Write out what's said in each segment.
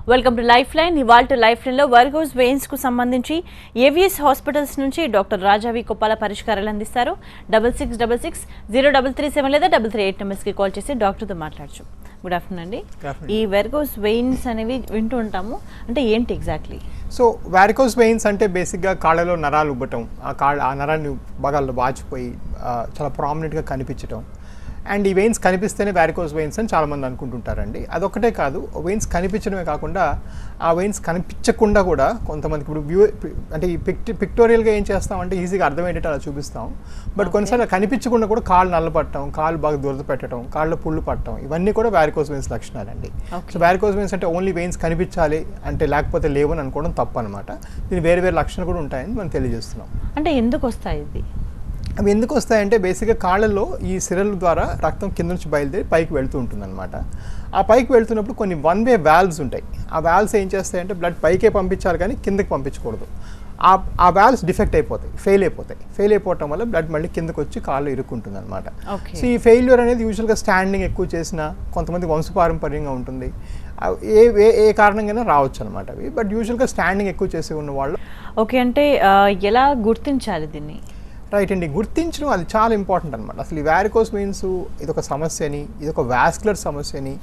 Welcome to life line. ఇవాళ life లైన్లో వర్గోస్ veins కు సంబంధించి ఏవిఎస్ హాస్పిటల్స్ నుంచి డాక్టర్ రాజావి కొప్పాల పరిష్కారాలు అందిస్తారు. 66660337 లేదా 338 నెంబర్స్కి కాల్ చేసి డాక్టర్తో మాట్లాడచ్చు. గుడ్ ఆఫ్టర్నూన్ అండి. ఈ వెర్గోస్ వెయిన్స్ అనేవి వింటూ ఉంటాము, అంటే ఏంటి ఎగ్జాక్ట్లీ? సో వారికోస్ వెయిన్స్ అంటే బేసిక్గా కాళ్ళలో నరాలు ఉబ్బటం, ఆ నరాన్ని బాగా వాచిపోయి చాలా ప్రామినెంట్గా కనిపించటం. అండ్ ఈ వెయిన్స్ కనిపిస్తేనే వారికోస్ వెయిన్స్ అని చాలామంది అనుకుంటుంటారండి. అదొక్కటే కాదు, వెయిన్స్ కనిపించడమే కాకుండా ఆ వెయిన్స్ కనిపించకుండా కూడా కొంతమందికి ఇప్పుడు అంటే ఈ పిక్టోరియల్గా ఏం చేస్తామంటే ఈజీగా అర్థమయ్యేటట్టు అలా చూపిస్తాం. బట్ కొన్నిసార్లు కనిపించకుండా కూడా కాళ్ళు నల్లపట్టడం, కాళ్ళు బాగా దురద పెట్టడం, కాళ్ళలో పుళ్ళు పట్టడం, ఇవన్నీ కూడా వారికోస్ వెయిన్స్ లక్షణాలండి. సో వారికోస్ వెయిన్స్ అంటే ఓన్లీ వెయిన్స్ కనిపించాలి అంటే లేకపోతే లేవని అనుకోవడం తప్పు అనమాట. దీని వేరే వేరే లక్షణాలు కూడా ఉంటాయని మనం తెలియజేస్తున్నాం. అంటే ఎందుకు వస్తాయి ఇది? అవి ఎందుకు వస్తాయంటే బేసిక్గా కాళ్ళల్లో ఈ సిరల ద్వారా రక్తం కింద నుంచి బయలుదేరి పైకి వెళ్తూ ఉంటుంది అనమాట. ఆ పైకి వెళ్తున్నప్పుడు కొన్ని వన్ వే వాల్వ్స్ ఉంటాయి. ఆ వాల్వ్స్ ఏం చేస్తాయంటే బ్లడ్ పైకే పంపించాలి కానీ కిందకి పంపించకూడదు. ఆ వాల్వ్స్ డిఫెక్ట్ అయిపోతాయి, ఫెయిల్ అయిపోవటం వల్ల బ్లడ్ మళ్ళీ కిందకు వచ్చి కాళ్ళు ఇరుక్కుంటుంది అనమాట. సో ఈ ఫెయిల్యూర్ అనేది యూజువల్గా స్టాండింగ్ ఎక్కువ చేసినా, కొంతమంది వంశపారంపర్యంగా ఉంటుంది, ఏ కారణంగా రావచ్చు అనమాట అవి. బట్ యూజువల్గా స్టాండింగ్ ఎక్కువ చేసి ఉన్న వాళ్ళు. ఓకే, అంటే ఎలా గుర్తించాలి దీన్ని? రైట్ అండి, గుర్తించడం అది చాలా ఇంపార్టెంట్ అనమాట. అసలు ఈ వారికోస్ వెయిన్స్ ఇదొక సమస్యని, ఇదొక వాస్కులర్ సమస్యని,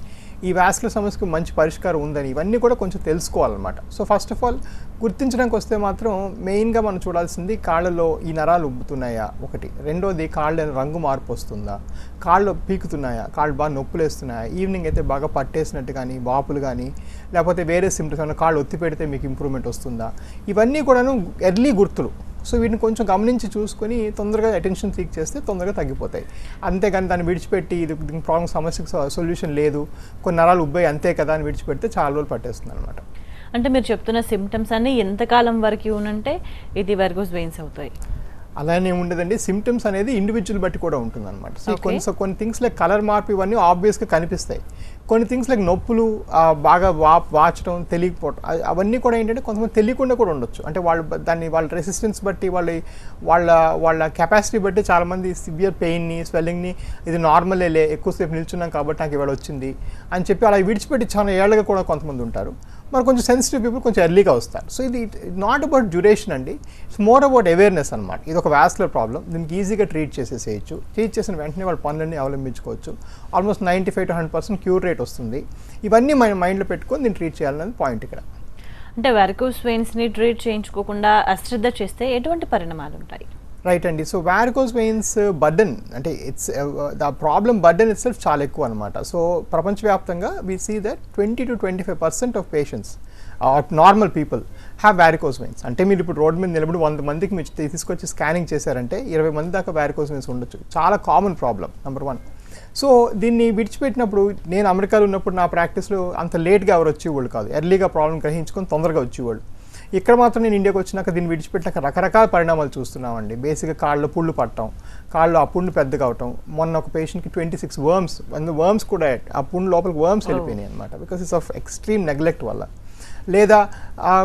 ఈ వాస్కులర్ సమస్యకు మంచి పరిష్కారం ఉందని ఇవన్నీ కూడా కొంచెం తెలుసుకోవాలన్నమాట. సో ఫస్ట్ ఆఫ్ ఆల్ గుర్తించడానికి వస్తే మాత్రం మెయిన్గా మనం చూడాల్సింది కాళ్ళలో ఈ నరాలు ఉబ్బుతున్నాయా ఒకటి, రెండోది కాళ్ళ రంగు మార్పు వస్తుందా, కాళ్ళు పీకుతున్నాయా, కాళ్ళు బాగా నొప్పులు వేస్తున్నాయా, ఈవినింగ్ అయితే బాగా పట్టేసినట్టు కానీ వాపులు కానీ లేకపోతే వేరే సిమ్టమ్స్ ఏమైనా కాళ్ళు ఒత్తి పెడితే మీకు ఇంప్రూవ్మెంట్ వస్తుందా, ఇవన్నీ కూడాను ఎర్లీ గుర్తులు. సో వీటిని కొంచెం గమనించి చూసుకొని తొందరగా అటెన్షన్ సీక్ చేస్తే తొందరగా తగ్గిపోతాయి. అంతేగాని దాన్ని విడిచిపెట్టి ఇది ప్రాబ్లం సమస్యకు సొల్యూషన్ లేదు, కొన్ని నరాలు ఉబ్బాయి అంతే కదా అని విడిచిపెడితే చాలా రోజులు పట్టేస్తుంది అనమాట. అంటే మీరు చెప్తున్న సిమ్టమ్స్ అన్ని ఎంతకాలం వరకు ఉంటే ఇది వెర్గోస్ వెయిన్స్ అవుతాయి? అలానే ఉండదండి, సిమ్టమ్స్ అనేది ఇండివిజువల్ బట్టి కూడా ఉంటుంది అనమాట. సో కొన్ని థింగ్స్ లైక్ కలర్ మార్పు ఇవన్నీ ఆబ్వియస్గా కనిపిస్తాయి. కొన్ని థింగ్స్ లైక్ నొప్పులు, బాగా వాచడం, తెలియకపోవడం, అవన్నీ కూడా ఏంటంటే కొంతమంది తెలియకుండా కూడా ఉండొచ్చు. అంటే వాళ్ళ రెసిస్టెన్స్ బట్టి, వాళ్ళ కెపాసిటీ బట్టి చాలామంది సివియర్ పెయిన్ని, స్వెల్లింగ్ని ఇది నార్మలే, ఎక్కువసేపు నిల్చున్నాం కాబట్టి నాకు ఇవాళ వచ్చింది అని చెప్పి అలా విడిచిపెట్టి చాలా ఏళ్ళగా కూడా కొంతమంది ఉంటారు. మరి కొంచెం సెన్సిటివ్ పీపుల్ కొంచెం ఎర్లీగా వస్తారు. సో ఇది నాట్ అబౌట్ డ్యూరేషన్ అండి, ఇట్స్ మోర్ అబౌట్ అవేర్నెస్ అనమాట. ఇది ఒక వాస్కులర్ ప్రాబ్లం, దీనికి ఈజీగా ట్రీట్ చేసేసేయచ్చు. ట్రీట్ చేసిన వెంటనే వాళ్ళ పనులన్నీ అవలంబించుకోవచ్చు. ఆల్మోస్ట్ 95 to 100% క్యూర్ రేట్ వస్తుంది. ఇవన్నీ మన మైండ్లో పెట్టుకొని దీన్ని ట్రీట్ చేయాలనేది పాయింట్ ఇక్కడ. అంటే వారికోస్ వెయిన్స్ని ట్రీట్ చేయించుకోకుండా అశ్రద్ధ చేస్తే ఎటువంటి పరిణామాలు ఉంటాయి? రైట్ అండి, సో వారికోస్ వెయిన్స్ బర్డెన్ అంటే the problem burden itself చాలా ఎక్కువ అనమాట. సో ప్రపంచవ్యాప్తంగా we see that 20 to 25% of patients normal people have varicose veins. అంటే మీరు ఇప్పుడు రోడ్ మీద నిలబడి 100 మందికి మీరు తీసుకొచ్చి స్కానింగ్ చేశారంటే 20 మంది దాకా వారికోస్ వెయిన్స్ ఉండొచ్చు. చాలా కామన్ ప్రాబ్లం, నెంబర్ 1. సో దీన్ని విడిచిపెట్టినప్పుడు, నేను అమెరికాలో ఉన్నప్పుడు నా ప్రాక్టీస్లో అంత లేట్గా ఎవరు వచ్చేవాళ్ళు కాదు, ఎర్లీగా ప్రాబ్లం గ్రహించుకొని తొందరగా వచ్చేవాళ్ళు. ఇక్కడ మాత్రం నేను ఇండియాకి వచ్చినాక దీన్ని విడిచిపెట్టినాక రకరకాల పరిణామాలు చూస్తున్నామండి. బేసిక్గా కాళ్ళు పుళ్ళు పట్టడం, కాళ్ళు ఆ పుండు పెద్దగా అవటం. మొన్న ఒక పేషెంట్కి 26 వర్మ్స్ కూడా ఆ పుండు లోపలికి వర్మ్స్ వెళ్ళిపోయినాయి అనమాట, because it's of extreme neglect వల్ల. లేదా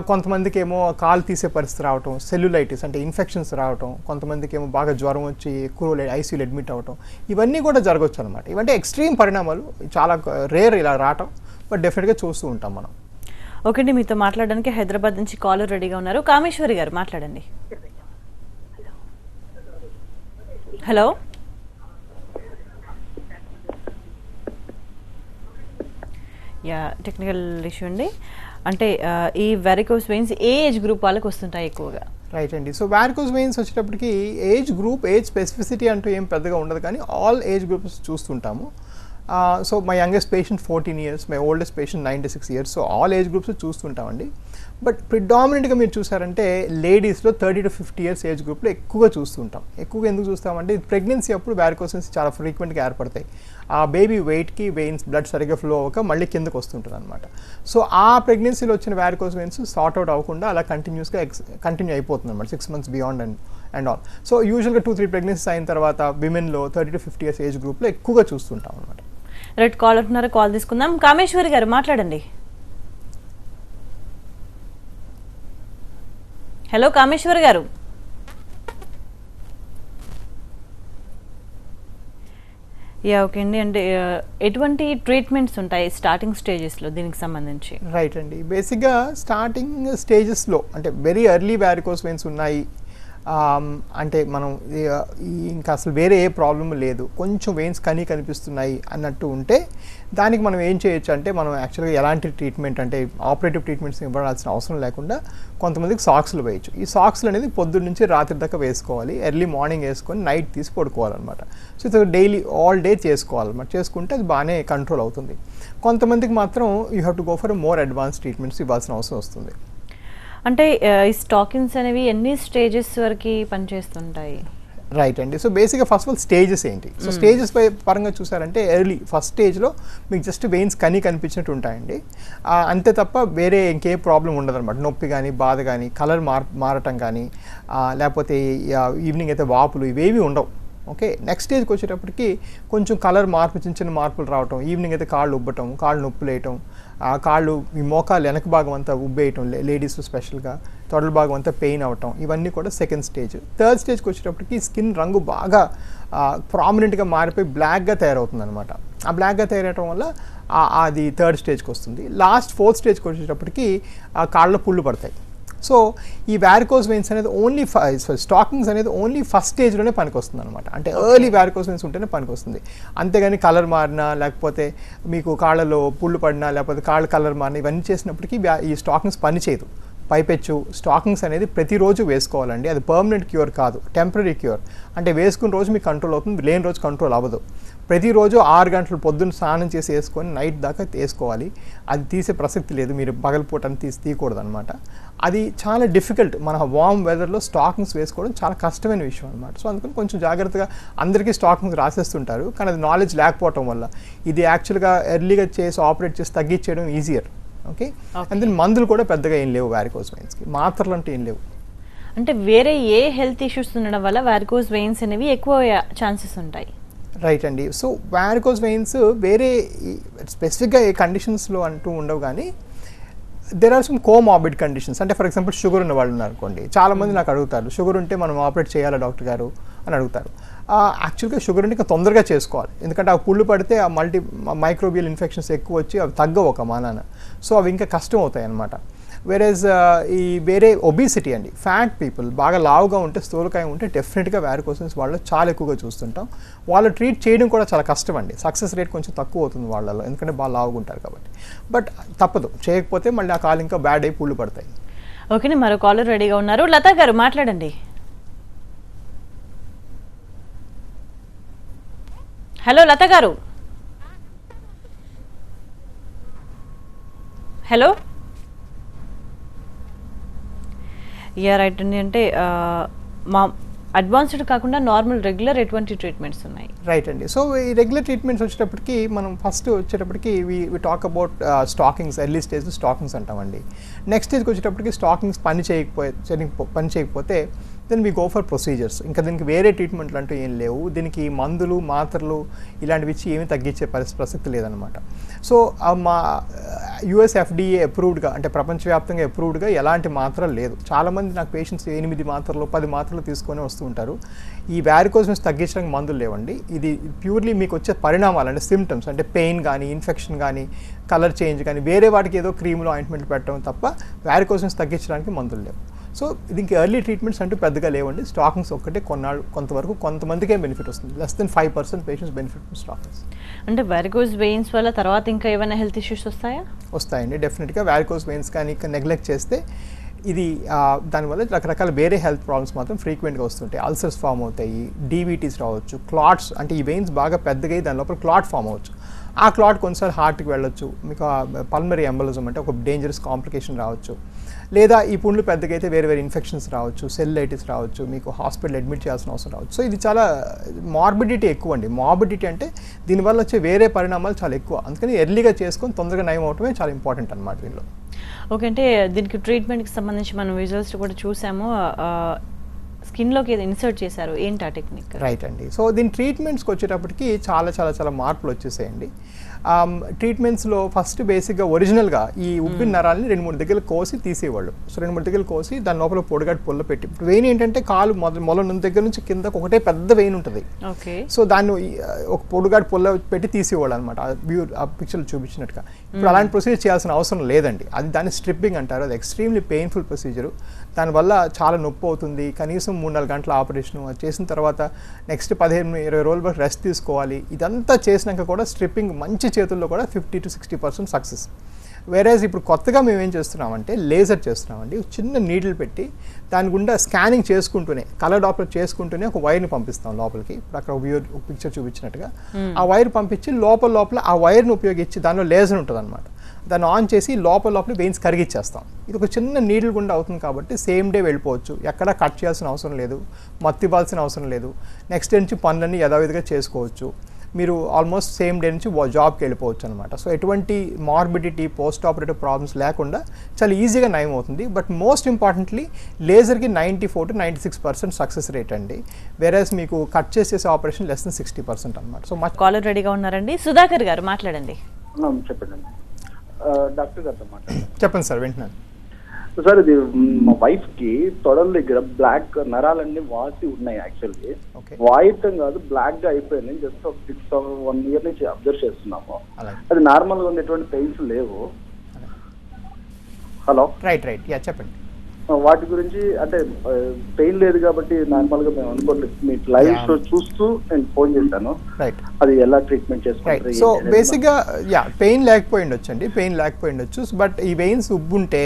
కొంతమందికి ఏమో కాలు తీసే పరిస్థితి రావటం, సెల్యులైటిస్ అంటే ఇన్ఫెక్షన్స్ రావటం, కొంతమందికి ఏమో బాగా జ్వరం వచ్చి ఎక్కువ ఐసీయూలో అడ్మిట్ అవ్వటం, ఇవన్నీ కూడా జరగవచ్చు అనమాట. ఇవంటే ఎక్స్ట్రీమ్ పరిణామాలు, చాలా రేర్ ఇలా రావటం, బట్ డెఫినెట్గా చూస్తూ ఉంటాం మనం. ఓకే అండి, మీతో మాట్లాడడానికి హైదరాబాద్ నుంచి కాలర్ రెడీగా ఉన్నారు. కామేశ్వరి గారు మాట్లాడండి. హలో, యా, టెక్నికల్ ఇష్యూ అండి. అంటే ఈ వారికోస్ వెయిన్స్ ఏ ఏజ్ గ్రూప్ వాళ్ళకి వస్తుంటాయి ఎక్కువగా? రైట్ అండి, సో వారికోస్ వెయిన్స్ వచ్చేటప్పటికి ఏజ్ స్పెసిఫిసిటీ అంటూ ఏం పెద్దగా ఉండదు, కానీ ఆల్ ఏజ్ గ్రూప్స్ చూస్తుంటాము. So my youngest patient 14 years, my oldest patient 96 years. So all age groups చూస్తుంటామండి. బట్ ప్రిడామినెంట్గా మీరు చూసారంటే లేడీస్లో 30 to 50 years ఏజ్ గ్రూప్లో ఎక్కువగా చూస్తుంటాం. ఎక్కువగా ఎందుకు చూస్తామంటే ప్రెగ్నెన్సీ అప్పుడు వారికోస్ వెయిన్స్ చాలా ఫ్రీక్వెంట్గా ఏర్పడతాయి. ఆ బేబీ వెయిట్కి వెయిన్స్ బ్లడ్ సరిగ్గా ఫ్లో అవ్వక మళ్ళీ కిందకు వస్తుంటుంది అనమాట. సో ఆ ప్రెగ్నెన్సీలో వచ్చిన వారికోస్ వెయిన్స్ సార్ట్ అవుట్ అవ్వకుండా అలా కంటిన్యూ అయిపోతుంది అనమాట 6 months beyond and all. So యూజువల్గా 2-3 pregnancies అయిన తర్వాత విమెన్లో 30 to 50 years ఏజ్ గ్రూప్లో ఎక్కువగా చూస్తుంటాం అనమాట. రైట్, కాల్ అంటున్నారు, కాల్ తీసుకుందాం. కామేశ్వరి గారు మాట్లాడండి. హలో కామేశ్వరి గారు. యా ఓకే అండి. అంటే ఎటువంటి ట్రీట్మెంట్స్ ఉంటాయి స్టార్టింగ్ స్టేజెస్లో దీనికి సంబంధించి? రైట్ అండి, బేసిక్గా స్టార్టింగ్ స్టేజెస్లో అంటే వెరీ ఎర్లీ వ్యారికోస్ వెయిన్స్ ఉన్నాయి అంటే మనం ఇంకా అసలు వేరే ఏ ప్రాబ్లం లేదు, కొంచెం వెయిన్స్ కనిపిస్తున్నాయి అన్నట్టు ఉంటే దానికి మనం ఏం చేయొచ్చు అంటే మనం యాక్చువల్గా ఎలాంటి ట్రీట్మెంట్ అంటే ఆపరేటివ్ ట్రీట్మెంట్స్ ఇవ్వాల్సిన అవసరం లేకుండా కొంతమందికి సాక్స్లు వేయచ్చు. ఈ సాక్స్లు అనేది పొద్దున్న నుంచి రాత్రి దాకా వేసుకోవాలి, ఎర్లీ మార్నింగ్ వేసుకొని నైట్ తీసి పడుకోవాలన్నమాట. సో ఇది డైలీ ఆల్ డే చేసుకోవాలన్నమాట. చేసుకుంటే అది బాగానే కంట్రోల్ అవుతుంది. కొంతమందికి మాత్రం you have to go for more advance treatments ఇవ్వాల్సిన అవసరం వస్తుంది. అంటే ఈ స్టాకింగ్స్ అనేవి ఎన్ని స్టేజెస్ వరకు పనిచేస్తుంటాయి? రైట్ అండి. సో బేసిక్గా ఫస్ట్ ఆఫ్ ఆల్ స్టేజెస్ ఏంటి? సో స్టేజెస్ పరంగా చూసారంటే ఎర్లీ ఫస్ట్ స్టేజ్లో మీకు జస్ట్ వెయిన్స్ కనిపించినట్టు ఉంటాయండి, అంతే తప్ప వేరే ఇంకే ప్రాబ్లం ఉండదు అనమాట. నొప్పి కానీ బాధ కానీ కలర్ మారటం కానీ లేకపోతే ఈవినింగ్ అయితే వాపులు ఇవేవి ఉండవు. ఓకే, నెక్స్ట్ స్టేజ్కి వచ్చేటప్పటికి కొంచెం కలర్ మార్పు, చిన్న చిన్న మార్పులు రావటం, ఈవినింగ్ అయితే కాళ్ళు ఉబ్బటం, కాళ్ళు నొప్పులు వేయటం, కాళ్ళు ఈ మోకాలు వెనక భాగం అంతా ఉబ్బేయటం, లేడీస్ స్పెషల్గా తొడల భాగం అంతా పెయిన్ అవటం, ఇవన్నీ కూడా సెకండ్ స్టేజ్. థర్డ్ స్టేజ్కి వచ్చేటప్పటికి స్కిన్ రంగు బాగా ప్రామినెంట్గా మారిపోయి బ్లాక్గా తయారవుతుంది అనమాట. ఆ బ్లాక్గా తయారవటం వల్ల అది థర్డ్ స్టేజ్కి వస్తుంది. లాస్ట్ ఫోర్త్ స్టేజ్కి వచ్చేటప్పటికి కాళ్ళలో పుళ్ళు పడతాయి. సో ఈ వ్యారికోస్ వెయిన్స్ అనేది ఓన్లీ స్టాకింగ్స్ అనేది ఓన్లీ ఫస్ట్ స్టేజ్లోనే పనికి వస్తుంది అనమాట. అంటే ఎర్లీ వ్యారికోస్ వెయిన్స్ ఉంటేనే పనికి వస్తుంది. అంతేగాని కలర్ మారినా లేకపోతే మీకు కాళ్ళలో పుళ్ళు పడినా లేకపోతే కాళ్ళ కలర్ మారినా ఇవన్నీ చేసినప్పటికీ ఈ స్టాకింగ్స్ పని చేయదు. పైపెచ్చు స్టాకింగ్స్ అనేది ప్రతిరోజు వేసుకోవాలండి. అది పర్మనెంట్ క్యూర్ కాదు, టెంపరీ క్యూర్. అంటే వేసుకున్న రోజు మీకు కంట్రోల్ అవుతుంది, లేని రోజు కంట్రోల్ అవ్వదు. ప్రతిరోజు 6 గంటలు పొద్దున్న స్నానం చేసి వేసుకొని నైట్ దాకా వేసుకోవాలి. అది తీసే ప్రసక్తి లేదు, మీరు పగలపూట అని తీయకూడదు అనమాట. అది చాలా డిఫికల్ట్. మన వార్మ్ వెదర్లో స్టాకింగ్స్ వేసుకోవడం చాలా కష్టమైన విషయం అనమాట. సో అందుకని కొంచెం జాగ్రత్తగా అందరికీ స్టాకింగ్స్ రాసేస్తుంటారు, కానీ అది నాలెడ్జ్ లేకపోవటం వల్ల ఇది యాక్చువల్గా ఎర్లీగా చేసి ఆపరేట్ చేసి తగ్గించేయడం ఈజియర్. ఓకే, అండ్ మందులు కూడా పెద్దగా ఏం లేవు వ్యారికోస్ వెయిన్స్కి, మాత్రలు అంటే ఏం లేవు. అంటే వేరే ఏ హెల్త్ ఇష్యూస్ ఉండడం వల్ల వ్యారికోస్ వెయిన్స్ అనేవి ఎక్కువ ఛాన్సెస్ ఉంటాయి? రైట్ అండి. సో వ్యారికోస్ వెయిన్స్ వేరే స్పెసిఫిక్గా ఏ కండిషన్స్లో అంటూ ఉండవు, కానీ there are some comorbid conditions. అంటే ఫర్ ఎగ్జాంపుల్ షుగర్ ఉన్న వాళ్ళు ఉన్నారనుకోండి, చాలామంది నాకు అడుగుతారు షుగర్ ఉంటే మనం ఆపరేట్ చేయాలా డాక్టర్ గారు అని అడుగుతారు. యాక్చువల్గా షుగర్ ఉంటే ఇంకా తొందరగా చేసుకోవాలి, ఎందుకంటే ఆ పుళ్ళు పడితే ఆ మైక్రోబియల్ ఇన్ఫెక్షన్స్ ఎక్కువ వచ్చి అవి తగ్గవు ఒక మానాన. సో అవి ఇంకా కష్టం అవుతాయి అన్నమాట. వేరేజ్ ఈ వేరే ఒబిసిటీ అండి, ఫ్యాట్ పీపుల్ బాగా లావుగా ఉంటే స్థూలకాయం ఉంటే డెఫినెట్గా వ్యారికోసిస్ వాళ్ళు చాలా ఎక్కువగా చూస్తుంటాం. వాళ్ళు ట్రీట్ చేయడం కూడా చాలా కష్టం అండి, సక్సెస్ రేట్ కొంచెం తక్కువ అవుతుంది వాళ్ళలో, ఎందుకంటే బాగా లావుగా ఉంటారు కాబట్టి. బట్ తప్పదు, చేయకపోతే మళ్ళీ ఆ కాలు ఇంకా బ్యాడ్ అయి పుళ్ళు పడతాయి. ఓకే, మరో కాలర్ రెడీగా ఉన్నారు. లతా గారు మాట్లాడండి. హలో లత గారు. హలో, యా రైట్ అండి. అంటే మా అడ్వాన్స్డ్ కాకుండా నార్మల్ రెగ్యులర్ ఎటువంటి ట్రీట్మెంట్స్ ఉన్నాయి? రైట్ అండి. సో ఈ రెగ్యులర్ ట్రీట్మెంట్స్ వచ్చేటప్పటికి మనం ఫస్ట్ వచ్చేటప్పటికి we talk about stockings. Early stage stockings అంటామండి. నెక్స్ట్ స్టేజ్కి వచ్చేటప్పటికి స్టాకింగ్స్ పని చేయకపోతే then we go for procedures. ఇంకా దీనికి వేరే ట్రీట్మెంట్లు అంటూ ఏం లేవు. దీనికి మందులు మాత్రలు ఇలాంటివి ఇచ్చి ఏమీ తగ్గించే ప్రసక్తి లేదనమాట. సో మా యుఎస్ FDA అప్రూవ్డ్గా, అంటే ప్రపంచవ్యాప్తంగా అప్రూవ్డ్గా ఎలాంటి మాత్రలు లేదు. చాలామంది నాకు పేషెంట్స్ 8 మాత్రలు 10 మాత్రలు తీసుకొని వస్తూ ఉంటారు. ఈ వ్యారికోసిస్ తగ్గించడానికి మందులు లేవండి. ఇది ప్యూర్లీ మీకు వచ్చే పరిణామాలు అంటే సిమ్టమ్స్, అంటే పెయిన్ కానీ ఇన్ఫెక్షన్ కానీ కలర్ చేంజ్ కానీ వేరే వాటికి ఏదో క్రీమ్లో ఆయింట్మెంట్ పెట్టడం తప్ప వ్యారికోసిస్ తగ్గించడానికి మందులు లేవు. సో దీనికి ఎర్లీ ట్రీట్మెంట్స్ అంటూ పెద్దగా లేవండి. స్టాకింగ్స్ ఒక్కటే కొంతవరకు కొంతమందికే బెనిఫిట్ వస్తుంది. Less than 5% patients benefit from stockings. అంటే వ్యారికోస్ వెయిన్స్ వల్ల తర్వాత ఇంకా ఏమైనా హెల్త్ ఇష్యూస్ వస్తాయా? వస్తాయండి, డెఫినెట్గా. వ్యారికోస్ వెయిన్స్ కానీ నెగ్లెక్ట్ చేస్తే ఇది దానివల్ల రకరకాల వేరే హెల్త్ ప్రాబ్లమ్స్ మాత్రం ఫ్రీక్వెంట్గా వస్తుంటాయి. అల్సర్స్ ఫామ్ అవుతాయి, DVTs రావచ్చు, క్లాట్స్ అంటే ఈ వెయిన్స్ బాగా పెద్దగా దాని లోపల క్లాట్ ఫామ్ అవ్వచ్చు. ఆ క్లాట్ కొన్నిసార్లు హార్ట్కి వెళ్ళొచ్చు, మీకు పల్మరీ ఎంబలిజం అంటే ఒక డేంజరస్ కాంప్లికేషన్ రావచ్చు. లేదా ఈ పుండ్లు పెద్దగా అయితే వేరే వేరే ఇన్ఫెక్షన్స్ రావచ్చు, సెల్యులైటిస్ రావచ్చు, మీకు హాస్పిటల్ అడ్మిట్ చేయాల్సిన అవసరం రావచ్చు. సో ఇది చాలా మార్బిడిటీ ఎక్కువ అండి. మార్బిడిటీ అంటే దీనివల్ల వచ్చే వేరే పరిణామాలు చాలా ఎక్కువ. అందుకని ఎర్లీగా చేసుకొని తొందరగా నయం అవటమే చాలా ఇంపార్టెంట్ అనమాట దీనిలో. ఓకే, అంటే దీనికి ట్రీట్మెంట్కి సంబంధించి మనం విజువల్స్ కూడా చూసాము. స్కిన్లోకి ఏదో ఇన్సర్ట్ చేశారు, ఏంటి ఆ టెక్నిక్? రైట్ అండి. సో దీని ట్రీట్మెంట్స్కి వచ్చేటప్పటికి చాలా మార్పులు వచ్చేసాయండి. ట్రీట్మెంట్స్లో ఫస్ట్ బేసిక్గా ఒరిజినల్గా ఈ ఉబ్బిన నరాలని 2-3 దగ్గర కోసి తీసేవాళ్ళు. సో 2-3 దగ్గర కోసి దాని లోపల పొడిగట్టు పుల్ల పెట్టి, వెయిన్ ఏంటంటే కాలు మొల దగ్గర నుంచి కిందకు ఒకటే పెద్ద వెయిన్ ఉంటుంది. ఓకే. సో దాన్ని ఒక పొడిగట్టు పుల్ల పెట్టి తీసేవాళ్ళు అనమాట, ఆ పిక్చర్లో చూపించినట్టుగా. ఇప్పుడు అలాంటి ప్రొసీజర్ చేయాల్సిన అవసరం లేదండి. దాన్ని స్ట్రిప్పింగ్ అంటారు. అది ఎక్స్ట్రీమ్లీ పెయిన్ఫుల్ ప్రొసీజరు. దానివల్ల చాలా నొప్పి అవుతుంది. కనీసం 3-4 గంటల ఆపరేషను. అది చేసిన తర్వాత నెక్స్ట్ 15-20 రోజుల వరకు రెస్ట్ తీసుకోవాలి. ఇదంతా చేసినాక కూడా స్ట్రిప్పింగ్ మంచి చేతుల్లో కూడా 50 to 60% సక్సెస్. వేరేజ్ ఇప్పుడు కొత్తగా మేము ఏం చేస్తున్నామంటే లేజర్ చేస్తున్నామండి. చిన్న నీడిల్ పెట్టి దాని గుండా స్కానింగ్ చేసుకుంటూనే, కలర్ డాప్లర్ చేసుకుంటూనే ఒక వైర్ని పంపిస్తాం లోపలికి. ఇప్పుడు అక్కడ ఒక పిక్చర్ చూపించినట్టుగా ఆ వైర్ పంపించి లోపల ఆ వైర్ని ఉపయోగించి దానిలో లేజర్ ఉంటుంది అనమాట. దాన్ని ఆన్ చేసి లోపల వెయిన్స్ కరిగిచ్చేస్తాం. ఇది ఒక చిన్న నీడిల్ గుండా అవుతుంది కాబట్టి సేమ్ డే వెళ్ళిపోవచ్చు. ఎక్కడ కట్ చేయాల్సిన అవసరం లేదు, మత్తు ఇవ్వాల్సిన అవసరం లేదు. నెక్స్ట్ డే నుంచి పనులన్నీ యథావిధిగా చేసుకోవచ్చు. మీరు ఆల్మోస్ట్ సేమ్ డే నుంచి జాబ్కి వెళ్ళిపోవచ్చు అనమాట. సో ఎటువంటి మార్బిడిటీ, పోస్ట్ ఆపరేటివ్ ప్రాబ్లమ్స్ లేకుండా చాలా ఈజీగా నయం అవుతుంది. బట్ మోస్ట్ ఇంపార్టెంట్లీ లేజర్కి 94 to 96% సక్సెస్ రేట్ అండి. వేరేస్ మీకు కట్ చేసేసే ఆపరేషన్ లెస్ దెన్ 60% అనమాట. సో కాలర్ రెడీగా ఉన్నారండి. సుధాకర్ గారు మాట్లాడండి. చెప్పండి డాక్టర్ గారితో మాట్లాడండి. చెప్పండి సార్, వింటున్నాను సార్. ఇది మా వైఫ్ కి తొడల దగ్గర బ్లాక్ నరాలన్నీ వాసి ఉన్నాయి. యాక్చువల్లీ వాయితం కాదు, బ్లాక్ గా అయిపోయింది. జస్ట్ ఒక 1 year నుంచి అబ్జర్వ్ చేస్తున్నాము. అది నార్మల్ గా ఉంది, ఎటువంటి పెయిన్స్ లేవు. హలో, రైట్ యా చెప్పండి. వాటి గురించి అంటే పెయిన్ లేదు కాబట్టి నార్మల్ గా మేము అనుకోవట్లేదు. మీ లైవ్ షో చూస్తూ నేను ఫోన్ చేశాను. రైట్, అది ఎలా ట్రీట్మెంట్ చేసుకోవాలి? సో బేసిక్గా పెయిన్ లేకపోయిండొచ్చు. బట్ ఈ వెయిన్స్ ఉబ్బుంటే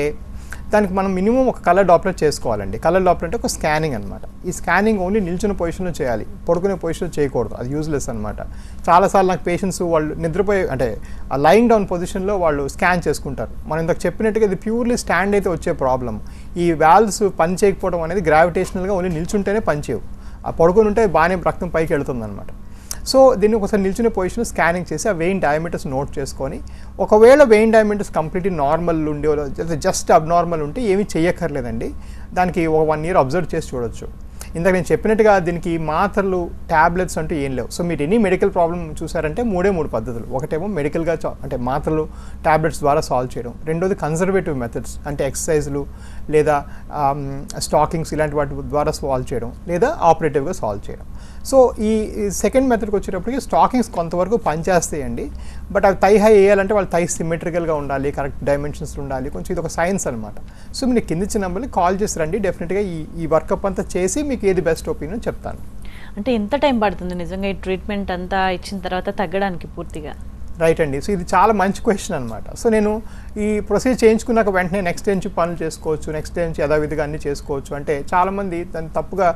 దానికి మనం మినిమం ఒక కలర్ డాప్లర్ చేసుకోవాలండి. కలర్ డాప్లర్ అంటే ఒక స్కానింగ్ అనమాట. ఈ స్కానింగ్ ఓన్లీ నిల్చున్న పొజిషన్లో చేయాలి, పడుకునే పొజిషన్లో చేయకూడదు. అది యూజ్లెస్ అనమాట. చాలాసార్లు నాకు పేషెంట్స్ వాళ్ళు నిద్రపోయే అంటే ఆ లయింగ్ డౌన్ పొజిషన్లో వాళ్ళు స్కాన్ చేసుకుంటారు. మనం ఇందాక చెప్పినట్టుగా ఇది ప్యూర్లీ స్టాండ్ అయితే వచ్చే ప్రాబ్లం. ఈ వాల్వ్స్ పని చేయకపోవడం అనేది గ్రావిటేషనల్గా ఓన్లీ నిల్చుంటేనే పనిచేయవు. ఆ పడుకుని ఉంటే బాగానే రక్తం పైకి వెళుతుంది అనమాట. సో దీన్ని ఒకసారి నిల్చునే పొజిషన్ స్కానింగ్ చేసి ఆ వెయిన్ డయామీటర్స్ నోట్ చేసుకొని, ఒకవేళ వెయిన్ డయామీటర్స్ కంప్లీట్లీ నార్మల్ ఉండి జస్ట్ అబ్నార్మల్ ఉంటే ఏమీ చేయక్కర్లేదండి. దానికి ఒక 1 year అబ్జర్వ్ చేసి చూడొచ్చు. ఇందాక నేను చెప్పినట్టుగా దీనికి మాత్రలు, ట్యాబ్లెట్స్ అంటూ ఏం లేవు. సో మీరు ఎనీ మెడికల్ ప్రాబ్లమ్ చూసారంటే 3 పద్ధతులు. ఒకటేమో మెడికల్గా అంటే మాత్రలు, ట్యాబ్లెట్స్ ద్వారా సాల్వ్ చేయడం. రెండోది కన్జర్వేటివ్ మెథడ్స్ అంటే ఎక్సర్సైజ్లు లేదా స్టాకింగ్స్ ఇలాంటి వాటి ద్వారా సాల్వ్ చేయడం, లేదా ఆపరేటివ్గా సాల్వ్ చేయడం. సో ఈ సెకండ్ మెథడ్కి వచ్చేటప్పటికి స్టాకింగ్స్ కొంతవరకు పనిచేస్తాయండి. బట్ అవి థై హై వేయాలంటే వాళ్ళు థై సిమెట్రికల్గా ఉండాలి, కరెక్ట్ డైమెన్షన్స్ ఉండాలి. కొంచెం ఇది ఒక సైన్స్ అనమాట. సో మీరు కింద ఇచ్చిన నెంబర్ని కాల్ చేసి రండి. డెఫినెట్గా ఈ వర్కప్ అంతా చేసి మీకు ఏది బెస్ట్ ఒపీనియన్ చెప్తాను. అంటే ఎంత టైం పడుతుంది నిజంగా ఈ ట్రీట్మెంట్ అంతా ఇచ్చిన తర్వాత తగ్గడానికి పూర్తిగా? రైట్ అండి. సో ఇది చాలా మంచి క్వశ్చన్ అనమాట. సో నేను ఈ ప్రొసీజర్ చేయించుకున్నాక వెంటనే నెక్స్ట్ డే నుంచి పనులు చేసుకోవచ్చు, నెక్స్ట్ డే నుంచి యథావిధిగా అన్నీ చేసుకోవచ్చు అంటే చాలామంది దాన్ని తప్పుగా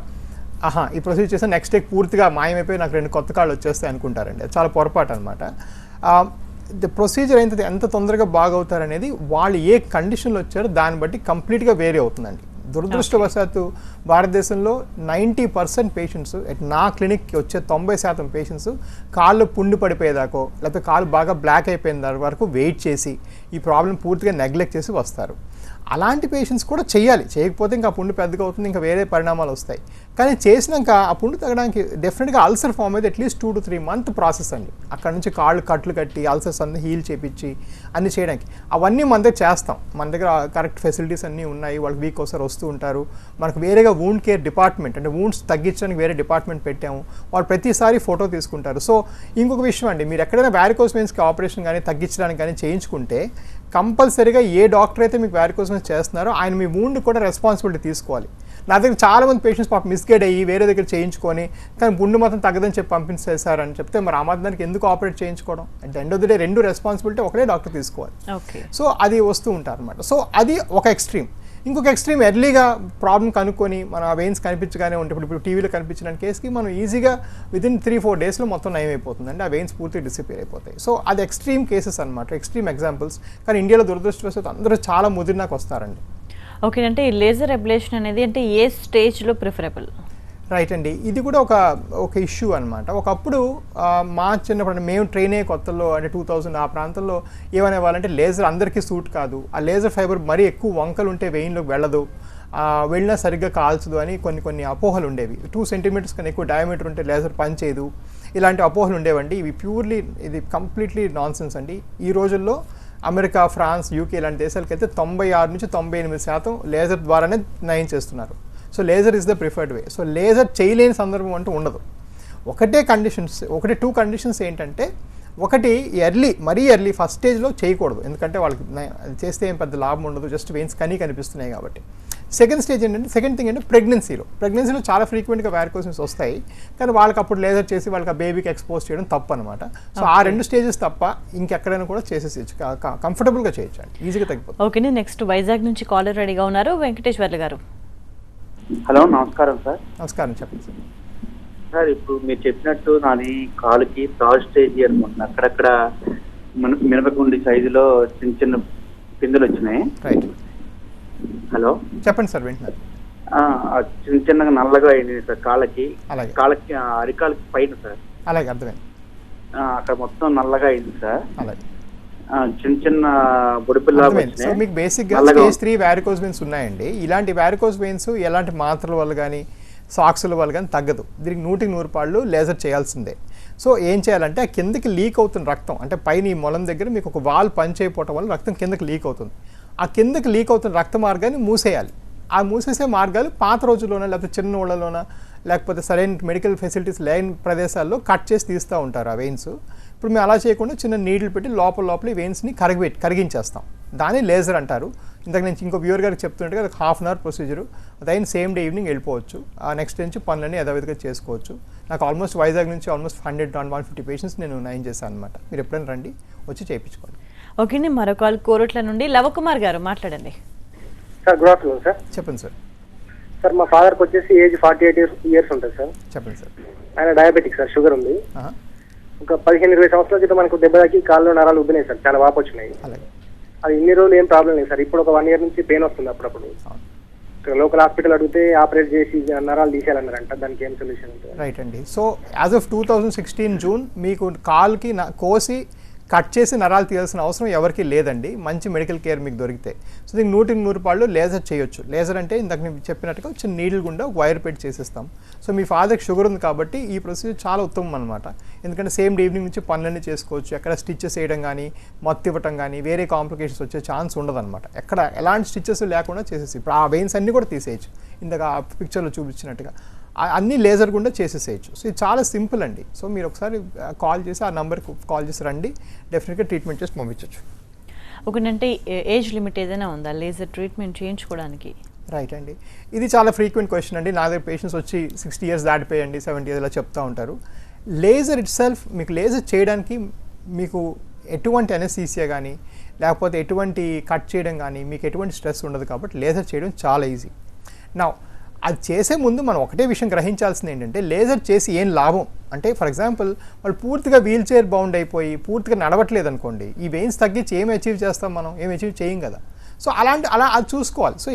ఈ ప్రొసీజర్ చేస్తే నెక్స్ట్ డే పూర్తిగా మాయమైపోయి నాకు 2 కొత్త కాళ్ళు వచ్చేస్తాయి అనుకుంటారండి. అది చాలా పొరపాటు అనమాట. ది ప్రొసీజర్ అయితే ఎంత తొందరగా బాగవుతారనేది వాళ్ళు ఏ కండిషన్లో వచ్చారో దాన్ని బట్టి కంప్లీట్గా వేరే అవుతుందండి. దురదృష్టవశాత్తు భారతదేశంలో 90% పేషెంట్స్ నా క్లినిక్కి వచ్చే 90% పేషెంట్స్ కాళ్ళు పుండు పడిపోయేదాకో లేకపోతే కాళ్ళు బాగా బ్లాక్ అయిపోయిన వరకు వెయిట్ చేసి ఈ ప్రాబ్లం పూర్తిగా నెగ్లెక్ట్ చేసి వస్తారు. అలాంటి పేషెంట్స్ కూడా చేయాలి. చేయకపోతే ఇంకా పుండు పెద్దగా అవుతుంది, ఇంకా వేరే పరిణామాలు వస్తాయి. కానీ చేసినాక ఆ పుండు తగ్గడానికి డెఫినెట్గా అల్సర్ ఫామ్ అయితే అట్లీస్ట్ 2 to 3 month ప్రాసెస్ అండి. అక్కడ నుంచి కాళ్ళు కట్లు కట్టి అల్సర్స్ అన్నీ హీల్ చేపించి అన్నీ చేయడానికి అవన్నీ మన దగ్గర చేస్తాం. మన దగ్గర కరెక్ట్ ఫెసిలిటీస్ అన్నీ ఉన్నాయి. వాళ్ళకి వీక్ ఒకసారి వస్తూ ఉంటారు. మనకు వేరేగా వూండ్ కేర్ డిపార్ట్మెంట్ అంటే వూండ్స్ తగ్గించడానికి వేరే డిపార్ట్మెంట్ పెట్టాము. వాళ్ళు ప్రతిసారి ఫోటో తీసుకుంటారు. సో ఇంకొక విషయం అండి, మీరు ఎక్కడైనా వారికోస్ వెయిన్స్కి ఆపరేషన్ కానీ తగ్గించడానికి కానీ చేయించుకుంటే కంపల్సరీగా ఏ డాక్టర్ అయితే మీకు వారికోస్ వెయిన్స్ చేస్తున్నారో ఆయన మీ వూండ్ కూడా రెస్పాన్సిబిలిటీ తీసుకోవాలి. నా దగ్గర చాలామంది పేషెంట్స్ పాపం మిస్గైడ్ అయ్యి వేరే దగ్గర చేయించుకొని కానీ పుండు మాత్రం తగ్గదని చెప్పి పంపించేశారని చెప్తే మరి ఆ మాత్రానికి ఎందుకు ఆపరేట్ చేయించుకోవడం? అంటే end of the day 2 responsibility ఒకటే డాక్టర్ తీసుకోవాలి. సో అది వస్తూ ఉంటారు అనమాట. సో అది ఒక ఎక్స్ట్రీమ్. ఇంకొక ఎక్స్ట్రీమ్ ఎర్లీగా ప్రాబ్లం కనుక్కొని మన వెయిన్స్ కనిపించగానే ఉంటే ఇప్పుడు టీవీలో కనిపించిన కేసుకి మనం ఈజీగా విదిన్ 3-4 daysలో మొత్తం నయం అయిపోతుందండి. ఆ వెయిన్స్ పూర్తిగా డిసిపేర్ అయిపోతాయి. సో అది ఎక్స్ట్రీమ్ కేసెస్ అనమాట, ఎక్స్ట్రీమ్ ఎగ్జాంపుల్స్. కానీ ఇండియాలో దురదృష్టవశాత్తు అందరూ చాలా ముదిరినాక వస్తారండి. ఓకే, అంటే ఈ లేజర్ అబ్లేషన్ అనేది అంటే ఏ స్టేజ్లో ప్రిఫరబుల్? రైట్ అండి, ఇది కూడా ఒక ఇష్యూ అనమాట. ఒకప్పుడు మా చిన్నప్పుడు మేము ట్రైన్ అయ్యే కొత్తలో అంటే 2000 ఆ ప్రాంతంలో ఏమనేవాళ్ళంటే లేజర్ అందరికీ సూట్ కాదు, ఆ లేజర్ ఫైబర్ మరీ ఎక్కువ వంకలు ఉంటే వెయిన్లోకి వెళ్ళదు, వెళ్ళినా సరిగ్గా కాల్చదు అని కొన్ని అపోహలు ఉండేవి. 2 సెంటీమీటర్స్ కన్నా ఎక్కువ డయామీటర్ ఉంటే లేజర్ పనిచేయదు, ఇలాంటి అపోహలు ఉండేవండి. ఇవి ప్యూర్లీ ఇది కంప్లీట్లీ నాన్ సెన్స్ అండి. ఈ రోజుల్లో అమెరికా, ఫ్రాన్స్, యూకే ఇలాంటి దేశాలకు వెళ్తే 96 నుంచి 98% లేజర్ ద్వారానే నయం చేస్తున్నారు. So laser is the preferred way. So laser చేయలేని సందర్భం అంటూ ఉండదు. టూ కండిషన్స్ ఏంటంటే, ఒకటి మరీ ఎర్లీ ఫస్ట్ స్టేజ్లో చేయకూడదు, ఎందుకంటే వాళ్ళకి చేస్తే ఏం పెద్ద లాభం ఉండదు, జస్ట్ వెయిన్స్ కనిపిస్తున్నాయి కాబట్టి. సెకండ్ థింగ్ ఏంటంటే ప్రెగ్నెన్సీలో చాలా ఫ్రీక్వెంట్గా వ్యారికోసిస్ వస్తాయి, కానీ వాళ్ళకి అప్పుడు లేజర్ చేసి వాళ్ళకి ఆ బేబీకి ఎక్స్పోజ్ చేయడం తప్పు అనమాట. సో ఆ 2 స్టేజెస్ తప్ప ఇంకెక్కడైనా కూడా చేసేసి కంఫర్టబుల్గా చేయొచ్చు అండి, ఈజీగా తగ్గిపోతుంది. ఓకే, నెక్స్ట్ వైజాగ్ నుంచి కాలర్ రెడీగా ఉన్నారు, వెంకటేశ్వర్లు గారు. హలో, నమస్కారం సార్. నమస్కారం, చెప్పండి సార్. సార్, ఇప్పుడు మీరు చెప్పినట్టు నాది కాలుకి థర్డ్ స్టేజ్ అనుకుంటున్నా, అక్కడక్కడ మినపగుండి సైజులో చిన్న చిన్న పిందులు వచ్చినాయి. రైట్. హలో, చెప్పండి సార్, వింటున్నారు. చిన్న చిన్నగా నల్లగా అయింది సార్ కాళ్ళకి, అరికాలకి పైన సార్. అలాగే, అర్థమైంది. అక్కడ మొత్తం నల్లగా అయింది సార్. అలాగే, చిన్న చిన్న బొడిపిల్ల. సో మీకు బేసిక్గా స్టేజ్ 3 వ్యారికోస్ వెయిన్స్ ఉన్నాయండి. ఇలాంటి వ్యారికోస్ వెయిన్స్ ఎలాంటి మాత్రల వల్ల కానీ సాక్సుల వల్ల కానీ తగ్గదు. దీనికి 100% లేజర్ చేయాల్సిందే. సో ఏం చేయాలంటే, ఆ కిందకి లీక్ అవుతున్న రక్తం, అంటే పైన ఈ మొలం దగ్గర మీకు ఒక వాల్ పనిచేయకపోవటం వల్ల రక్తం కిందకి లీక్ అవుతుంది. ఆ కిందకి లీక్ అవుతున్న రక్త మార్గాన్ని మూసేయాలి. ఆ మూసేసే మార్గాలు పాత రోజుల్లోనే, లేకపోతే చిన్న ఊళ్ళలోన, లేకపోతే సరైన మెడికల్ ఫెసిలిటీస్ లేని ప్రదేశాల్లో కట్ చేసి తీస్తూ ఉంటారు ఆ వెయిన్స్. ఇప్పుడు మేము అలా చేయకుండా చిన్న నీడిల్ పెట్టి లోపల ఈ వెయిన్స్ని కరిగించేస్తాం. దాన్ని లేజర్ అంటారు. ఇంతకు నేను ఇంకో వ్యూవర్ గారికి చెప్తుంటే అది 1/2 అవర్ ప్రొసీజరు. అదైన సేమ్ డే ఈవినింగ్ వెళ్ళిపోవచ్చు. ఆ నెక్స్ట్ నుంచి పనులన్నీ యథావిధిగా చేసుకోవచ్చు. నాకు ఆల్మోస్ట్ వైజాగ్ నుంచి ఆల్మోస్ట్ 100-150 పేషెంట్స్ నేను నయం చేశాను అనమాట. మీరు ఎప్పుడైనా రండి, వచ్చి చేయించుకోండి. ఓకే, మరో కాల్ కోరట్ల నుండి లవకుమార్ గారు, మాట్లాడండి. Sir, good afternoon sir. చెప్పండి సార్. సార్, మా ఫాదర్కి వచ్చేసి ఏజ్ 48 ఇయర్స్ ఉంటుంది సార్. చెప్పండి సార్. ఆయన డయాబెటిక్ సార్, షుగర్ ఉంది. ఒక 15-20 సంవత్సరాల క్రితం మనకు దెబ్బకి కాళ్ళు నరాలు ఉబ్బినాయి సార్, చాలా వాపు వచ్చినాయి. అది ఇన్ని రోజులు ఏం ప్రాబ్లం లేదు సార్. ఇప్పుడు ఒక 1 ఇయర్ నుంచి పెయిన్ వస్తుంది అప్పుడప్పుడు. లోకల్ హాస్పిటల్ అడిగితే ఆపరేట్ చేసి నరాలు తీసేయాలన్నారంట. దానికి ఏం సొల్యూషన్ ఉంటుంది? రైట్ అండి. సో యాజ్ ఆఫ్ 2016 జూన్ మీకు కాల్కి కోసి కట్ చేసి నరాలు తీయాల్సిన అవసరం ఎవరికి లేదండి, మంచి మెడికల్ కేర్ మీకు దొరికితే. సో దీనికి 100% లేజర్ చేయొచ్చు. లేజర్ అంటే ఇందాక నేను చెప్పినట్టుగా చిన్న నీడిల్ గుండా వైర్ పెట్టి చేసేస్తాం. సో మీ ఫాదర్కి షుగర్ ఉంది కాబట్టి ఈ ప్రొసీజర్ చాలా ఉత్తమం అనమాట. ఎందుకంటే సేమ్ డే ఈవినింగ్ నుంచి పనులన్నీ చేసుకోవచ్చు. ఎక్కడ స్టిచెస్ వేయడం కానీ, మత్తు ఇవ్వటం కానీ, వేరే కాంప్లికేషన్స్ వచ్చే ఛాన్స్ ఉండదన్నమాట. ఎక్కడ ఎలాంటి స్టిచెస్ లేకుండా చేసేసి ఇప్పుడు ఆ వెయిన్స్ అన్నీ కూడా తీసేయచ్చు, ఇందాక ఆ పిక్చర్లో చూపించినట్టుగా అన్నీ లేజర్ గుండా చేసేసేయచ్చు. సో ఇది చాలా సింపుల్ అండి. సో మీరు ఒకసారి కాల్ చేసి ఆ నెంబర్కి కాల్ చేసి రండి, డెఫినెట్గా ట్రీట్మెంట్ చేసి పంపించవచ్చు. ఒకటంటే ఏజ్ లిమిట్ ఏదైనా ఉందా లేజర్ ట్రీట్మెంట్ చేయించుకోవడానికి? రైట్ అండి, ఇది చాలా ఫ్రీక్వెంట్ క్వశ్చన్ అండి. నా దగ్గర పేషెంట్స్ వచ్చి 60 ఇయర్స్ దాటిపోయండి, 70 ఇయర్స్ ఇలా చెప్తూ ఉంటారు. లేజర్ ఇట్ సెల్ఫ్, మీకు లేజర్ చేయడానికి మీకు ఎటువంటి అనెస్థీసియా కానీ, లేకపోతే ఎటువంటి కట్ చేయడం కానీ, మీకు ఎటువంటి స్ట్రెస్ ఉండదు కాబట్టి లేజర్ చేయడం చాలా ఈజీ. నా అది చేసే ముందు మనం ఒకటే విషయం గ్రహించాల్సింది ఏంటంటే, లేజర్ చేసి ఏం లాభం అంటే, ఫర్ ఎగ్జాంపుల్ వాళ్ళు పూర్తిగా వీల్ చైర్ బౌండ్ అయిపోయి పూర్తిగా నడవట్లేదు అనుకోండి, ఈ వెయిన్స్ తగ్గించి ఏం అచీవ్ చేస్తాం మనం? ఏం అచీవ్ చేయం కదా. సో అలా అది చూసుకోవాలి. So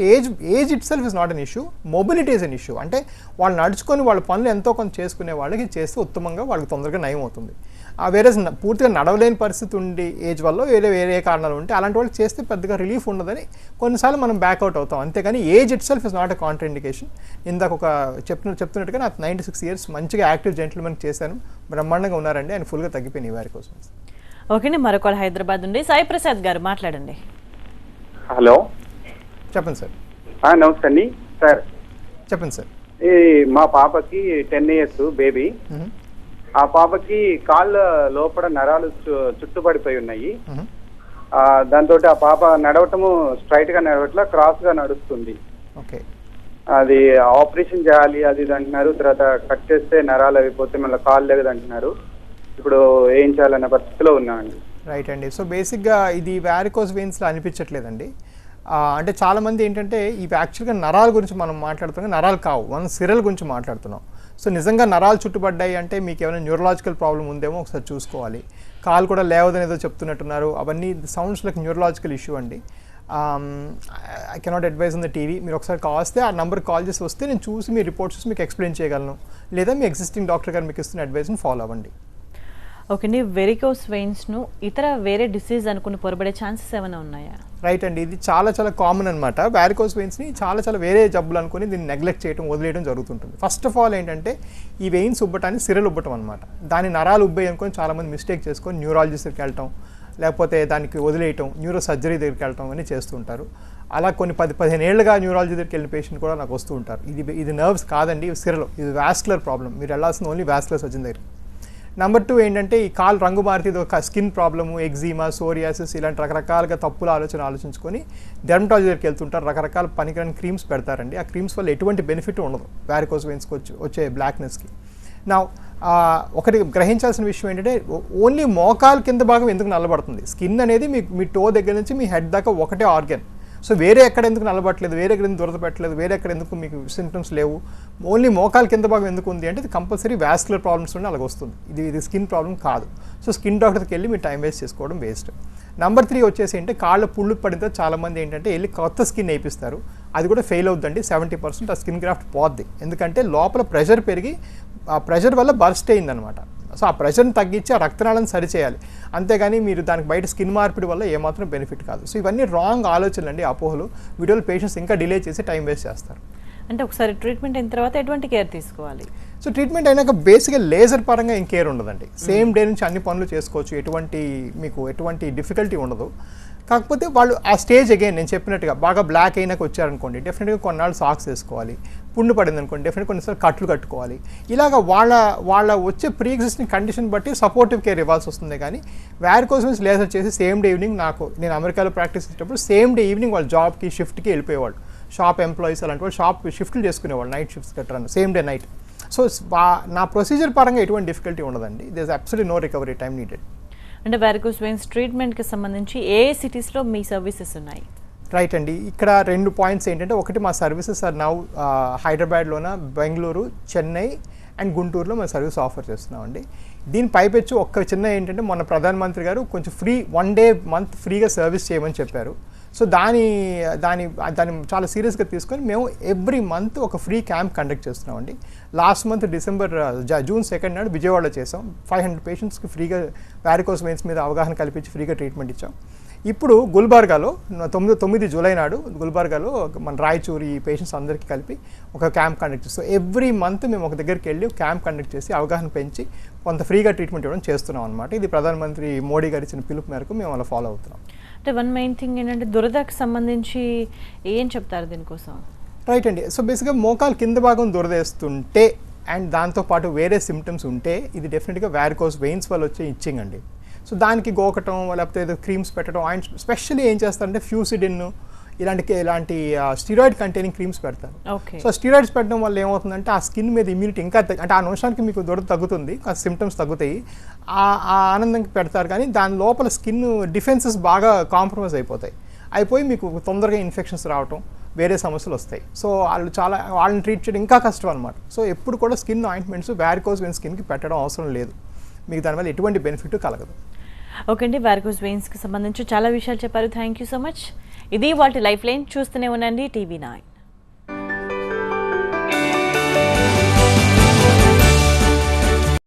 age it self is not an issue, mobility is an issue. అంటే వాళ్ళు నడుచుకొని వాళ్ళ పనులు ఎంతో కొంత చేసుకునే వాళ్ళకి చేస్తే ఉత్తమంగా వాళ్ళకి తొందరగా నయం అవుతుంది. వేరే పూర్తిగా నడవలేని పరిస్థితి ఉండి ఏజ్ వల్ల వేరే కారణాలు ఉంటే అలాంటి వాళ్ళు చేస్తే పెద్దగా రిలీఫ్ ఉండదని కొన్నిసార్లు మనం బ్యాక్అవుట్ అవుతాం. అంతేగాని age it self is not a Contra indication. ఇందాక ఒక చెప్తున్నట్టుగా నాకు 96 ఇయర్స్ మంచిగా యాక్టివ్ జెంటిల్మెన్ చేశాను, బ్రహ్మాండంగా ఉన్నారండి, ఆయన ఫుల్గా తగ్గిపోయిన వారి కోసం. ఓకే, మరొక హైదరాబాద్ నుండి సాయి ప్రసాద్ గారు, మాట్లాడండి. హలో, చెప్పండి సార్. నమస్తే అండి సార్. చెప్పండి సార్. మా పాపకి 10 ఇయర్స్ బేబీ. ఆ పాపకి కాళ్ళ లోపల నరాలు చుట్టుపడిపోయి ఉన్నాయి. దాంతో ఆ పాప నడవటము స్ట్రైట్ గా నడవట్లా, క్రాస్ గా నడుస్తుంది. ఓకే, అది ఆపరేషన్ చేయాలి అది అంటున్నారు. తర్వాత కట్ చేస్తే నరాలు అయిపోతే మళ్ళీ కాళ్ళు లేదు అంటున్నారు. ఇప్పుడు ఏం చేయాలన్న పరిస్థితిలో ఉన్నామండి. రైట్ అండి. సో బేసిక్గా ఇది వ్యారికోస్ వెయిన్స్లో అనిపించట్లేదండి. అంటే చాలామంది ఏంటంటే ఇవి యాక్చువల్గా నరాల గురించి మనం మాట్లాడుతున్నాం, నరాలు కావు, మనం సిరల గురించి మాట్లాడుతున్నాం. సో నిజంగా నరాలు చుట్టుపడ్డాయి అంటే మీకు ఏమైనా న్యూరలాజికల్ ప్రాబ్లం ఉందేమో ఒకసారి చూసుకోవాలి. కాలు కూడా లేవదని ఏదో చెప్తున్నట్టున్నారు, అవన్నీ సౌండ్స్ లైక్ న్యూరలాజికల్ ఇష్యూ అండి. I cannot advise on the TV. మీరు ఒకసారి కావస్తే ఆ నెంబర్కి కాల్ చేసి వస్తే నేను చూసి మీ రిపోర్ట్స్ చూసి మీకు ఎక్స్ప్లెయిన్ చేయగలను, లేదా మీ ఎగ్జిస్టింగ్ డాక్టర్ గారు మీకు ఇస్తున్న అడ్వైస్ని ఫాలో అవ్వండి. ఓకే అండి, వెరికోస్ వెయిన్స్ను ఇతర వేరే డిసీజ్ అనుకుని పొరబడే ఛాన్సెస్ ఏమైనా ఉన్నాయా? రైట్ అండి, ఇది చాలా చాలా కామన్ అనమాట. వ్యారికోస్ వెయిన్స్ని చాలా చాలా వేరే జబ్బులు అనుకుని దీన్ని నెగ్లెక్ట్ చేయడం, వదిలేయడం జరుగుతుంటుంది. ఫస్ట్ ఆఫ్ ఆల్ ఏంటంటే ఈ వెయిన్స్ ఉబ్బటాన్ని సిరలు ఉబ్బటం అనమాట. దాని నరాలు ఉబ్బాయి అనుకొని చాలామంది మిస్టేక్ చేసుకొని న్యూరాలజిస్ట్ దగ్గరికి వెళ్ళటం, లేకపోతే దానికి వదిలేయటం, న్యూరో సర్జరీ దగ్గరికి వెళ్ళటం అని చేస్తుంటారు. అలా కొన్ని 10-15 ఏళ్ళుగా న్యూరాలజీ దగ్గరికి వెళ్ళిన పేషెంట్ కూడా నాకు వస్తూ ఉంటారు. ఇది నర్వ్స్ కాదండి, ఇవి సిరలు, ఇది వాస్కులర్ ప్రాబ్లం. మీరు వెళ్ళాల్సిన ఓన్లీ వాస్కులర్ సర్జన్ దగ్గర. నెంబర్ 2 ఏంటంటే ఈ కాలు రంగు మారితే ఇది ఒక స్కిన్ ప్రాబ్లము, ఎగ్జీమా, సోరియాసిస్ ఇలాంటి రకరకాలుగా తప్పుల ఆలోచించుకొని డెర్మటాలజీ దగ్గరికి వెళ్తుంటారు. రకరకాల పనికిరాని క్రీమ్స్ పెడతారండి. ఆ క్రీమ్స్ వల్ల ఎటువంటి బెనిఫిట్ ఉండదు వ్యారికోస్ వెయిన్స్కి వచ్చే బ్లాక్నెస్కి. నా ఒకటి గ్రహించాల్సిన విషయం ఏంటంటే ఓన్లీ మోకాలు కింద భాగం ఎందుకు నల్లబడుతుంది? స్కిన్ అనేది మీ టో దగ్గర నుంచి మీ హెడ్ దాకా ఒకటే ఆర్గన్. సో వేరే ఎక్కడ ఎందుకు నల్లబట్టలేదు, వేరే ఎక్కడ ఎందుకు దురద పెట్టలేదు, వేరే ఎక్కడ ఎందుకు మీకు సింప్టమ్స్ లేవు, ఓన్లీ మోకాలు కింద భాగం ఎందుకు ఉంది అంటే ఇది కంపల్సరీ వాస్కులర్ ప్రాబ్లమ్స్ ఉండి అలాగ వస్తుంది. ఇది స్కిన్ ప్రాబ్లం కాదు. సో స్కిన్ డాక్టర్కి వెళ్ళి మీరు టైం వేస్ట్ చేసుకోవడం వేస్ట్. నెంబర్ 3 వచ్చేసి ఏంటంటే కాళ్ళ పుళ్ళు పడిన తర్వాత చాలామంది ఏంటంటే వెళ్ళి కొత్త స్కిన్ వేయిస్తారు. అది కూడా ఫెయిల్ అవుతుందండి. 70% ఆ స్కిన్ గ్రాఫ్ట్ పోద్ది. ఎందుకంటే లోపల ప్రెషర్ పెరిగి ఆ ప్రెషర్ వల్ల బర్స్ట్ అయిందనమాట. సో ఆ ప్రెషర్ని తగ్గించి ఆ రక్తనాళాన్ని సరిచేయాలి. అంతేగాని మీరు దానికి బయట స్కిన్ మార్పిడి వల్ల ఏమాత్రం బెనిఫిట్ కాదు. సో ఇవన్నీ రాంగ్ ఆలోచనలు అండి, అపోహలు. వీడియోలో పేషెంట్స్ ఇంకా డిలే చేసి టైం వేస్ట్ చేస్తారు. అంటే ఒకసారి ట్రీట్మెంట్ అయిన తర్వాత ఎటువంటి కేర్ తీసుకోవాలి? సో ట్రీట్మెంట్ అయినాక బేసిక్గా లేజర్ పరంగా ఏం కేర్ ఉండదండి. సేమ్ డే నుంచి అన్ని పనులు చేసుకోవచ్చు, ఎటువంటి డిఫికల్టీ ఉండదు. కాకపోతే వాళ్ళు ఆ స్టేజ్ అగైన్ నేను చెప్పినట్టుగా బాగా బ్లాక్ అయినాక వచ్చారనుకోండి, డెఫినెట్గా కొన్నాళ్ళు సాక్స్ వేసుకోవాలి. పుండు పడింది అనుకోండి, డెఫినెట్గా కొన్నిసార్లు కట్లు కట్టుకోవాలి. ఇలాగ వాళ్ళ వచ్చే ప్రీ ఎగ్జిస్టింగ్ కండిషన్ బట్టి సపోర్టివ్ కేర్ ఇవ్వాల్సి వస్తుంది. కానీ వ్యారికోస్ వెయిన్స్ లేజర్ చేసి సేమ్ డే ఈవినింగ్ నేను అమెరికాలో ప్రాక్టీస్ చేసేటప్పుడు సేమ్ డే ఈవినింగ్ వాళ్ళు జాబ్కి షిఫ్ట్కి వెళ్ళిపోయేవాళ్ళు. షాప్ ఎంప్లాయీస్ అలాంటి వాళ్ళు షాప్ షిఫ్ట్లు చేసుకునేవాళ్ళు, నైట్ షిఫ్ట్స్ కట్టరాను, సేమ్ డే నైట్. సో నా ప్రొసీజర్ పరంగా ఎటువంటి డిఫికల్టీ ఉండదండి. There is absolutely no recovery time needed. అంటే వ్యారికోస్ వెయిన్స్ ట్రీట్మెంట్కి సంబంధించి ఏ సిటీస్లో మీ సర్వీసెస్ ఉన్నాయి? రైట్ అండి, ఇక్కడ 2 పాయింట్స్ ఏంటంటే, ఒకటి మా సర్వీసెస్ ఆర్ నౌ హైదరాబాద్లోన, బెంగళూరు, చెన్నై అండ్ గుంటూరులో మేము సర్వీస్ ఆఫర్ చేస్తున్నామండి. దీని పైపెచ్చు ఒక్క చిన్న ఏంటంటే మొన్న ప్రధానమంత్రి గారు కొంచెం ఫ్రీ 1 డే మంత్ ఫ్రీగా సర్వీస్ చేయమని చెప్పారు. సో దాన్ని చాలా సీరియస్గా తీసుకొని మేము ఎవ్రీ మంత్ ఒక ఫ్రీ క్యాంప్ కండక్ట్ చేస్తున్నామండి. లాస్ట్ మంత్ జూన్ 2 నాడు విజయవాడలో చేసాం. 500 పేషెంట్స్కి ఫ్రీగా వ్యారికోస్ వెయిన్స్ మీద అవగాహన కల్పించి ఫ్రీగా ట్రీట్మెంట్ ఇచ్చాం. ఇప్పుడు గుల్బర్గాలో 9 జూలై నాడు గుల్బర్గాలో మన రాయచూరి ఈ పేషెంట్స్ అందరికీ కలిపి ఒక క్యాంప్ కండక్ట్ చేస్తాం. ఎవ్రీ మంత్ మేము ఒక దగ్గరికి వెళ్ళి క్యాంప్ కండక్ట్ చేసి అవగాహన పెంచి కొంత ఫ్రీగా ట్రీట్మెంట్ ఇవ్వడం చేస్తున్నాం అనమాట. ఇది ప్రధానమంత్రి మోడీ గారు ఇచ్చిన పిలుపు మేరకు మేము అలా ఫాలో అవుతున్నాం. అంటే వన్ మెయిన్ థింగ్ ఏంటంటే దురదకు సంబంధించి ఏం చెప్తారు దీనికోసం? రైట్ అండి, సో బేసిక్గా మోకాలు కింద భాగం దురదేస్తుంటే అండ్ దాంతోపాటు వేరే సిమ్టమ్స్ ఉంటే ఇది డెఫినెట్గా వ్యారికోస్ వెయిన్స్ వల్ల వచ్చే ఇచ్చింగ్ అండి. సో దానికి గోకటం లేకపోతే ఏదో క్రీమ్స్ పెట్టడం, అండ్ స్పెషల్లీ ఏం చేస్తారంటే ఫ్యూసిడిన్ ఇలాంటి స్టీరాయిడ్ కంటైనింగ్ క్రీమ్స్ పెడతారు. సో స్టీరాయిడ్స్ పెట్టడం వల్ల ఏమవుతుందంటే ఆ స్కిన్ మీద ఇమ్యూనిటీ ఇంకా అంటే ఆ నిమిషానికి మీకు దురద తగ్గుతుంది, ఆ సిమ్టమ్స్ తగ్గుతాయి, ఆ ఆనందంకి పెడతారు. కానీ దాని లోపల స్కిన్ డిఫెన్సెస్ బాగా కాంప్రమైజ్ అయిపోయి మీకు తొందరగా ఇన్ఫెక్షన్స్ రావటం, వేరే సమస్యలు వస్తాయి. సో వాళ్ళని ట్రీట్ చేయడం ఇంకా కష్టం అనమాట. సో ఎప్పుడు కూడా స్కిన్ ఆయింట్మెంట్స్ వ్యారికోస్ వెయిన్స్ స్కిన్కి పెట్టడం అవసరం లేదు. మీకు దానివల్ల ఎటువంటి బెనిఫిట్ కలగదు. ఓకే అండి, వ్యారికోస్ వెయిన్స్కి సంబంధించి చాలా విషయాలు చెప్పారు. Thank you so much. ఇది వాటి లైఫ్ లైన్. చూస్తూనే ఉండండి TV9.